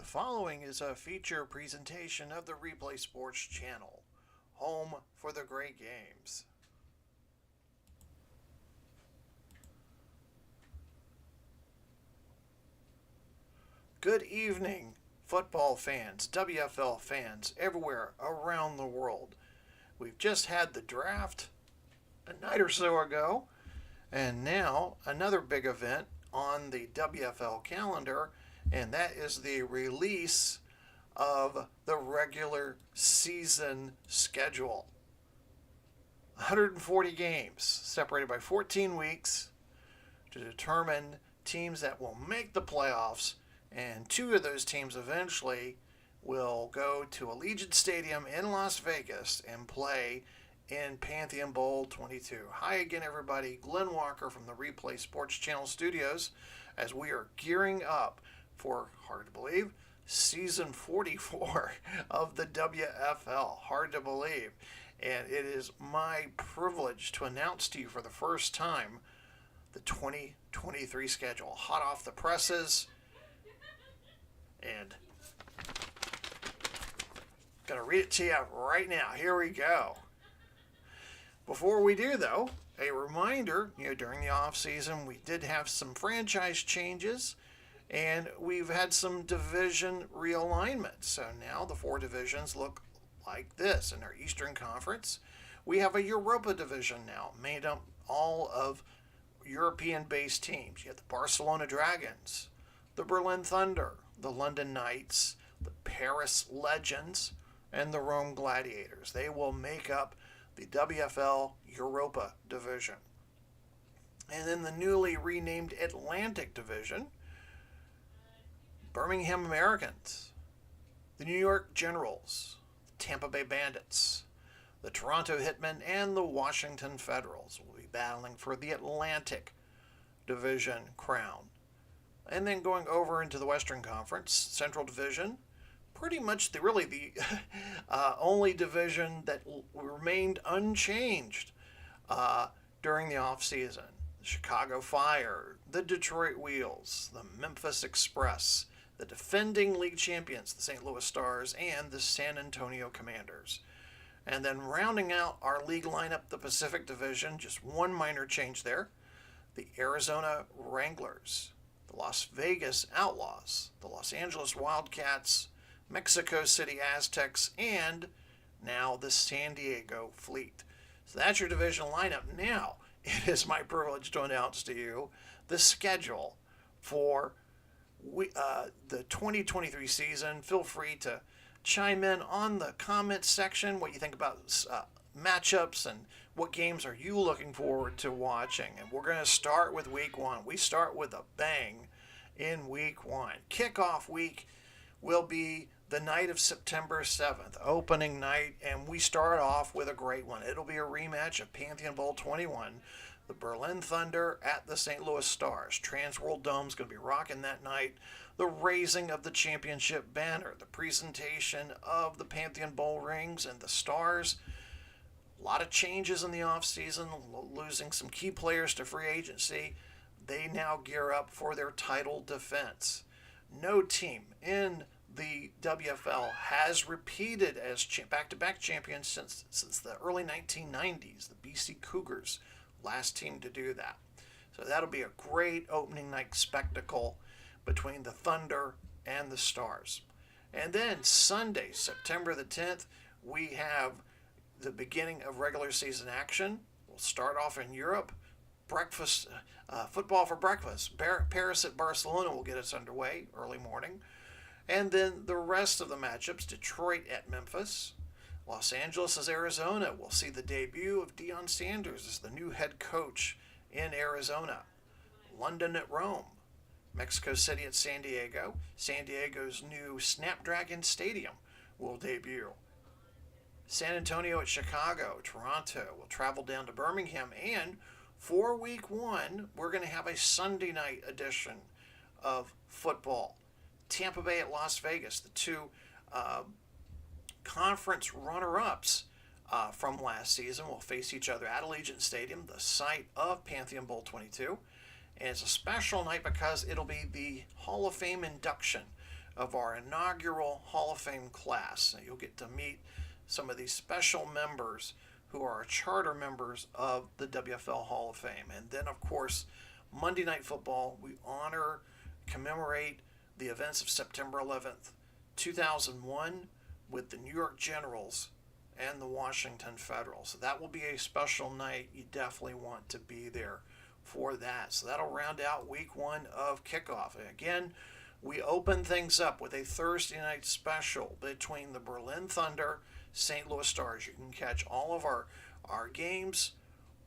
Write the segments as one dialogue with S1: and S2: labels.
S1: following is a feature presentation of the Replay Sports Channel, home for the great games. Good evening, football fans, WFL fans everywhere around the world. We've just had the draft a night or so ago, and now another big event on the WFL calendar, and that is the release of the regular season schedule. 140 games separated by 14 weeks to determine teams that will make the playoffs, and two of those teams eventually will go to Allegiant Stadium in Las Vegas and play in Pantheon Bowl 22. Hi again, everybody. Glenn Walker from the Replay Sports Channel studios as we are gearing up for, hard to believe, season 44 of the WFL. Hard to believe. And it is my privilege to announce to you for the first time the 2023 schedule. Hot off the presses. And going to read it to you right now. Here we go. Before we do, though, a reminder, during the off season, we did have some franchise changes, and we've had some division realignment. So now the four divisions look like this. In our Eastern Conference, we have a Europa division now, made up all of European-based teams. You have the Barcelona Dragons, the Berlin Thunder, the London Knights, the Paris Legends, and the Rome Gladiators. They will make up the WFL Europa division. And in the newly renamed Atlantic division, Birmingham Americans, the New York Generals, the Tampa Bay Bandits, the Toronto Hitmen, and the Washington Federals will be battling for the Atlantic division crown. And then going over into the Western Conference, Central Division, pretty much the only division that remained unchanged during the offseason. The Chicago Fire, the Detroit Wheels, the Memphis Express, the defending league champions, the St. Louis Stars, and the San Antonio Commanders. And then rounding out our league lineup, the Pacific Division, just one minor change there, the Arizona Wranglers, the Las Vegas Outlaws, the Los Angeles Wildcats, Mexico City Aztecs, and now the San Diego Fleet. So that's your division lineup. Now, it is my privilege to announce to you the schedule for the 2023 season. Feel free to chime in on the comments section what you think about matchups and what games are you looking forward to watching. And we're going to start with week one. We start with a bang in week one. Kickoff week will be the night of September 7th, opening night, and we start off with a great one. It'll be a rematch of Pantheon Bowl 21, the Berlin Thunder at the St. Louis Stars. Trans World Dome's going to be rocking that night. The raising of the championship banner, the presentation of the Pantheon Bowl rings and the Stars. A lot of changes in the offseason, losing some key players to free agency. They now gear up for their title defense. No team in the WFL has repeated as back-to-back champions since the early 1990s. The BC Cougars, last team to do that. So that'll be a great opening night spectacle between the Thunder and the Stars. And then Sunday, September the 10th, we have the beginning of regular season action. We'll start off in Europe. Football for breakfast. Paris at Barcelona will get us underway early morning. And then the rest of the matchups, Detroit at Memphis. Los Angeles as Arizona. We'll see the debut of Deion Sanders as the new head coach in Arizona. London at Rome. Mexico City at San Diego. San Diego's new Snapdragon Stadium will debut. San Antonio at Chicago. Toronto will travel down to Birmingham. And for week one, we're going to have a Sunday night edition of football. Tampa Bay at Las Vegas, the two conference runner-ups from last season will face each other at Allegiant Stadium, the site of Pantheon Bowl 22. And it's a special night because it'll be the Hall of Fame induction of our inaugural Hall of Fame class. You'll get to meet some of these special members who are charter members of the WFL Hall of Fame. And then, of course, Monday Night Football, we honor, commemorate the events of September 11th, 2001 with the New York Generals and the Washington Federals. So that will be a special night. You definitely want to be there for that. So that'll round out week one of kickoff. And again, we open things up with a Thursday night special between the Berlin Thunder, St. Louis Stars. You can catch all of our games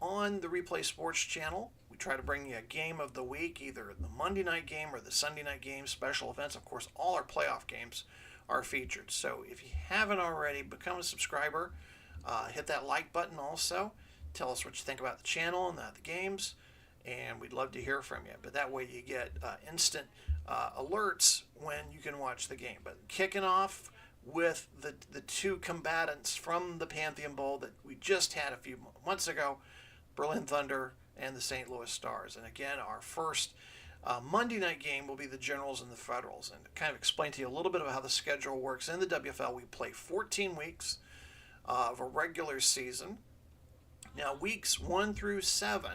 S1: on the Replay Sports channel. We try to bring you a game of the week, either the Monday night game or the Sunday night game, special events. Of course, all our playoff games are featured. So if you haven't already, become a subscriber. Hit that like button also. Tell us what you think about the channel and the games, and we'd love to hear from you. But that way you get instant alerts when you can watch the game. But kicking off with the two combatants from the Pantheon Bowl that we just had a few months ago, Berlin Thunder and the St. Louis Stars. And again, our first Monday night game will be the Generals and the Federals. And to kind of explain to you a little bit about how the schedule works in the WFL, we play 14 weeks of a regular season. Now, weeks 1 through 7,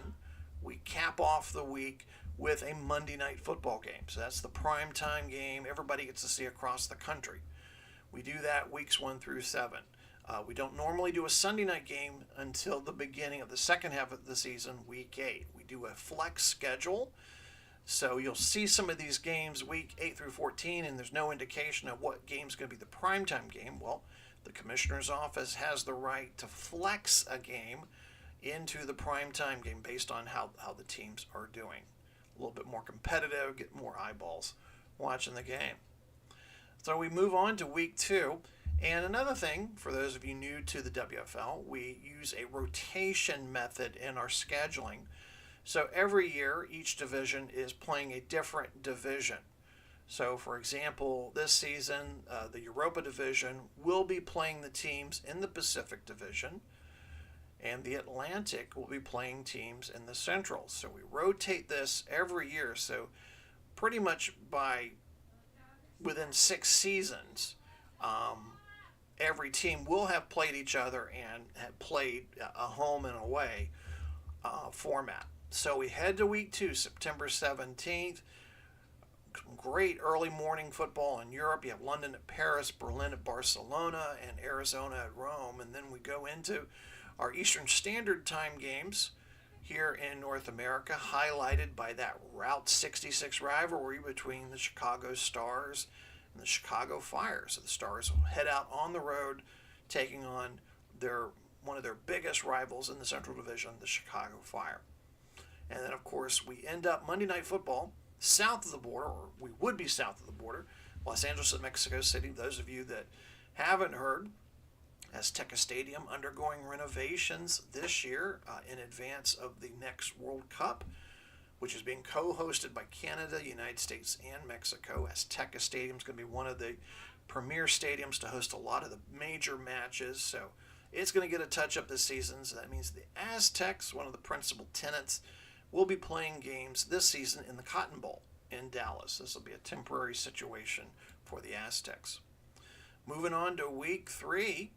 S1: we cap off the week with a Monday night football game. So that's the prime time game everybody gets to see across the country. We do that weeks 1 through 7. We don't normally do a Sunday night game until the beginning of the second half of the season, week 8. We do a flex schedule. So you'll see some of these games week 8 through 14, and there's no indication of what game's going to be the primetime game. Well, the commissioner's office has the right to flex a game into the primetime game based on how the teams are doing. A little bit more competitive, get more eyeballs watching the game. So we move on to week 2. And another thing, for those of you new to the WFL, we use a rotation method in our scheduling. So every year, each division is playing a different division. So, for example, this season, the Europa Division will be playing the teams in the Pacific Division, and the Atlantic will be playing teams in the Central. So we rotate this every year. So pretty much within 6 seasons, every team will have played each other and have played a home and away format. So we head to week 2, September 17th. Some great early morning football in Europe. You have London at Paris, Berlin at Barcelona, and Arizona at Rome. And then we go into our Eastern Standard Time games here in North America, highlighted by that Route 66 rivalry between the Chicago Stars and the Chicago Fire. So the Stars will head out on the road, taking on one of their biggest rivals in the Central Division, the Chicago Fire. And then, of course, we end up Monday Night Football south of the border, or we would be south of the border, Los Angeles and Mexico City. Those of you that haven't heard, Azteca Stadium undergoing renovations this year in advance of the next World Cup, which is being co-hosted by Canada, United States, and Mexico. Azteca Stadium is going to be one of the premier stadiums to host a lot of the major matches, so it's going to get a touch-up this season. So that means the Aztecs, one of the principal tenants, will be playing games this season in the Cotton Bowl in Dallas. This will be a temporary situation for the Aztecs. Moving on to week 3,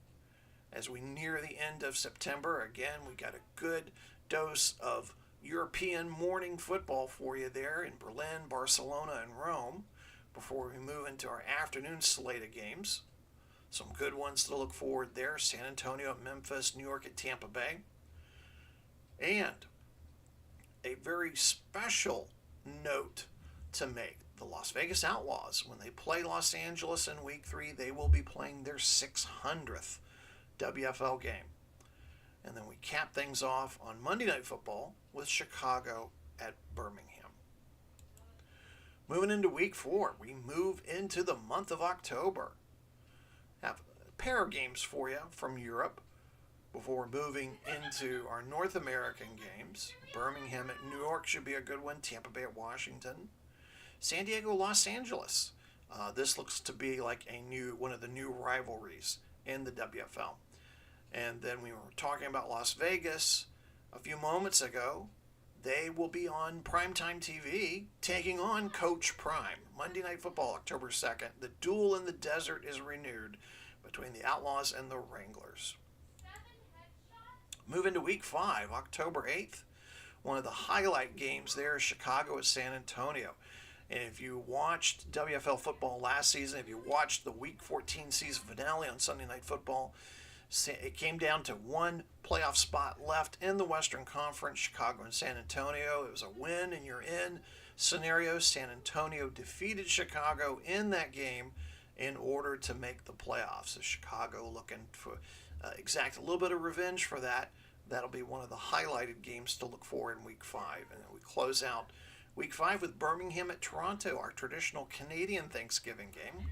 S1: as we near the end of September, again, we got a good dose of European morning football for you there in Berlin, Barcelona, and Rome before we move into our afternoon slate of games. Some good ones to look forward there: San Antonio at Memphis, New York at Tampa Bay. And a very special note to make: the Las Vegas Outlaws, when they play Los Angeles in week 3, they will be playing their 600th WFL game. And then we cap things off on Monday Night Football with Chicago at Birmingham. Moving into week 4, we move into the month of October. Have a pair of games for you from Europe before moving into our North American games. Birmingham at New York should be a good one. Tampa Bay at Washington. San Diego, Los Angeles. This looks to be like one of the new rivalries in the WFL. And then we were talking about Las Vegas a few moments ago. They will be on primetime TV taking on Coach Prime. Monday Night Football, October 2nd. The duel in the desert is renewed between the Outlaws and the Wranglers. Move into Week 5, October 8th. One of the highlight games there is Chicago at San Antonio. And if you watched WFL football last season, if you watched the Week 14 season finale on Sunday Night Football, it came down to one playoff spot left in the Western Conference, Chicago and San Antonio. It was a win and you're in scenario. San Antonio defeated Chicago in that game in order to make the playoffs. So Chicago looking for exact a little bit of revenge for that. That'll be one of the highlighted games to look for in Week 5. And then we close out Week 5 with Birmingham at Toronto, our traditional Canadian Thanksgiving game.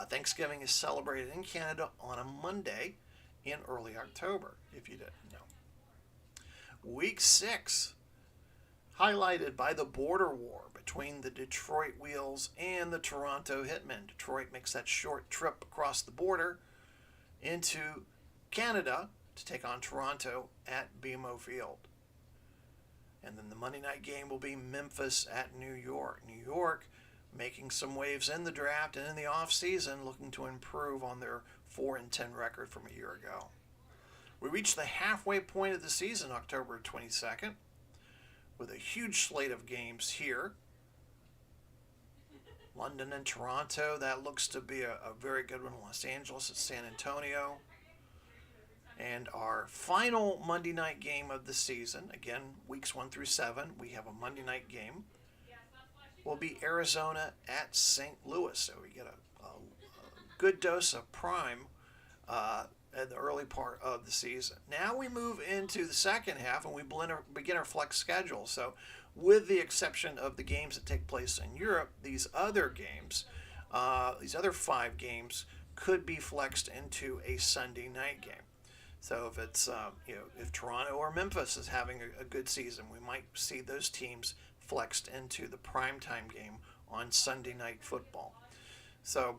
S1: Thanksgiving is celebrated in Canada on a Monday in early October, if you didn't know. Week 6, highlighted by the border war between the Detroit Wheels and the Toronto Hitmen. Detroit makes that short trip across the border into Canada to take on Toronto at BMO Field. And then the Monday night game will be Memphis at New York. New York making some waves in the draft and in the offseason, looking to improve on their 4-10 record from a year ago. We reached the halfway point of the season, October 22nd, with a huge slate of games here. London and Toronto, that looks to be a very good one. Los Angeles at San Antonio. And our final Monday night game of the season, again, weeks 1 through 7, we have a Monday night game, will be Arizona at St. Louis. So we get a good dose of prime at the early part of the season. Now we move into the second half and we begin our flex schedule. So with the exception of the games that take place in Europe, these other games, these other 5 games could be flexed into a Sunday night game. So if it's if Toronto or Memphis is having a good season, we might see those teams flexed into the primetime game on Sunday Night Football. So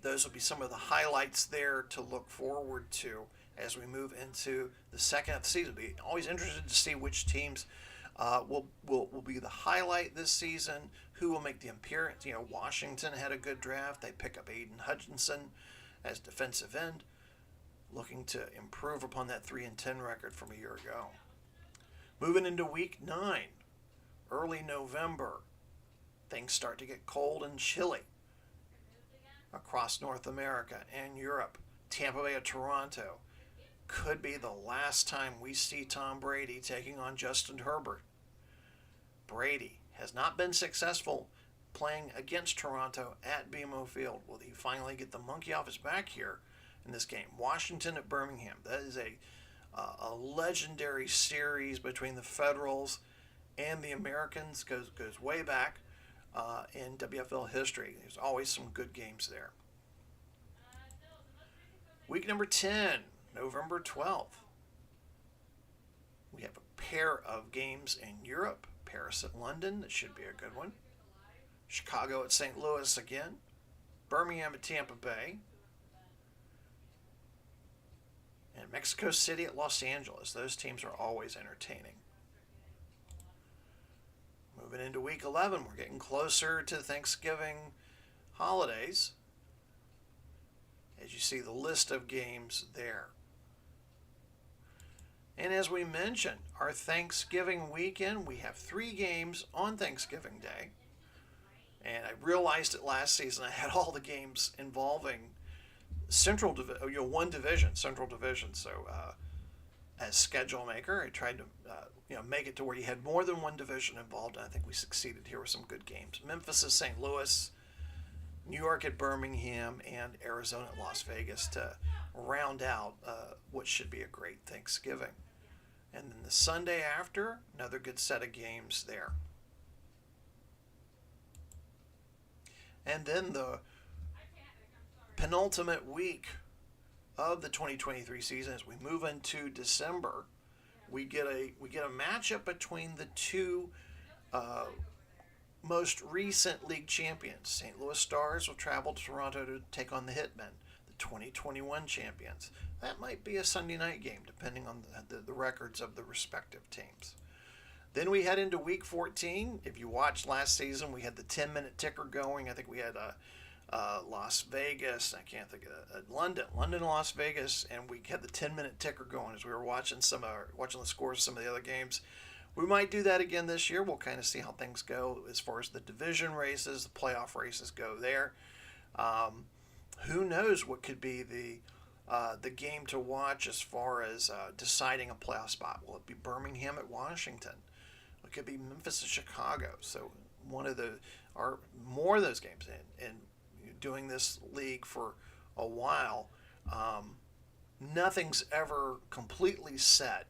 S1: those will be some of the highlights there to look forward to as we move into the second half of the season. Be always interested to see which teams will be the highlight this season. Who will make the appearance? Washington had a good draft. They pick up Aiden Hutchinson as defensive end, looking to improve upon that 3-10 record from a year ago. Moving into Week 9, early November, things start to get cold and chilly across North America and Europe. Tampa Bay at Toronto could be the last time we see Tom Brady taking on Justin Herbert. Brady has not been successful playing against Toronto at BMO Field. Will he finally get the monkey off his back here in this game? Washington at Birmingham. That is a legendary series between the Federals and the Americans. Goes way back in WFL history. There's always some good games there. Week number 10, November 12th. We have a pair of games in Europe. Paris at London. That should be a good one. Chicago at St. Louis again. Birmingham at Tampa Bay. And Mexico City at Los Angeles. Those teams are always entertaining. Moving into Week 11, we're getting closer to Thanksgiving holidays. As you see the list of games there. And as we mentioned, our Thanksgiving weekend, we have 3 games on Thanksgiving Day. And I realized it last season. I had all the games involving one division, Central Division. So as schedule maker, I tried to make it to where you had more than one division involved, and I think we succeeded here with some good games. Memphis at St. Louis, New York at Birmingham, and Arizona at Las Vegas to round out what should be a great Thanksgiving. And then the Sunday after, another good set of games there. And then the penultimate week of the 2023 season, as we move into December, we get a matchup between the two most recent league champions. St. Louis Stars will travel to Toronto to take on the Hitmen, the 2021 champions. That might be a Sunday night game, depending on the records of the respective teams. Then we head into week 14. If you watched last season, we had the 10-minute ticker going. I think we had Las Vegas. I can't think of London, Las Vegas, and we had the 10-minute ticker going as we were watching watching the scores of some of the other games. We might do that again this year. We'll kind of see how things go as far as the division races, the playoff races go there. Who knows what could be the game to watch as far as deciding a playoff spot? Will it be Birmingham at Washington? It could be Memphis at Chicago. So more of those games and doing this league for a while, nothing's ever completely set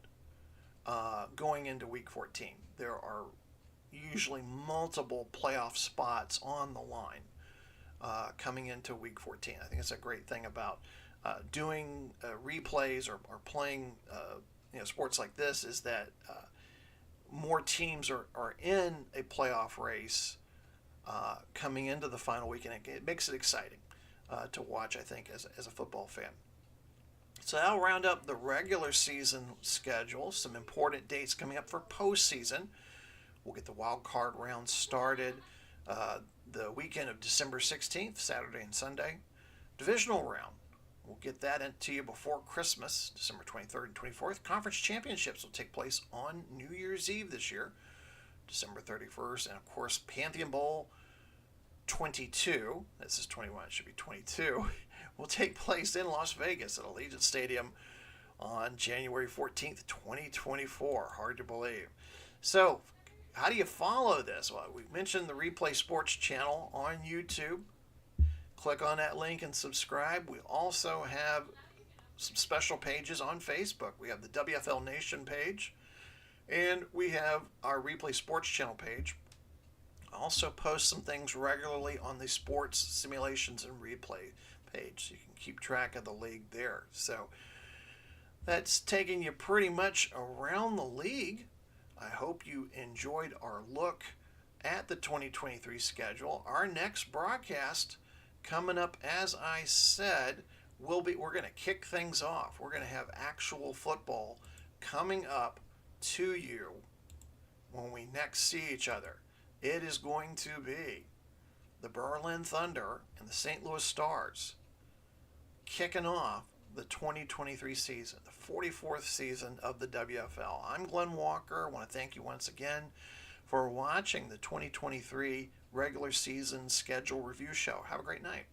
S1: going into week 14. There are usually multiple playoff spots on the line coming into week 14. I think it's a great thing about doing replays or playing sports like this is that more teams are in a playoff race coming into the final week, and it makes it exciting to watch, I think, as a football fan. So that'll round up the regular season schedule. Some important dates coming up for postseason. We'll get the wild card round started the weekend of December 16th, Saturday and Sunday. Divisional round. We'll get that into you before Christmas, December 23rd and 24th. Conference championships will take place on New Year's Eve this year, December 31st. And, of course, Pantheon Bowl 22, this is 21, it should be 22, will take place in Las Vegas at Allegiant Stadium on January 14th, 2024. Hard to believe. So, how do you follow this? Well, we mentioned the Replay Sports channel on YouTube. Click on that link and subscribe. We also have some special pages on Facebook. We have the WFL Nation page, and we have our Replay Sports channel page. I also post some things regularly on the Sports Simulations and Replay page, so you can keep track of the league there. So that's taking you pretty much around the league. I hope you enjoyed our look at the 2023 schedule. Our next broadcast coming up, as I said, we're going to kick things off. We're going to have actual football coming up to you when we next see each other. It is going to be the Berlin Thunder and the St. Louis Stars kicking off the 2023 season, the 44th season of the WFL. I'm Glenn Walker. I want to thank you once again for watching the 2023 regular season schedule review show. Have a great night.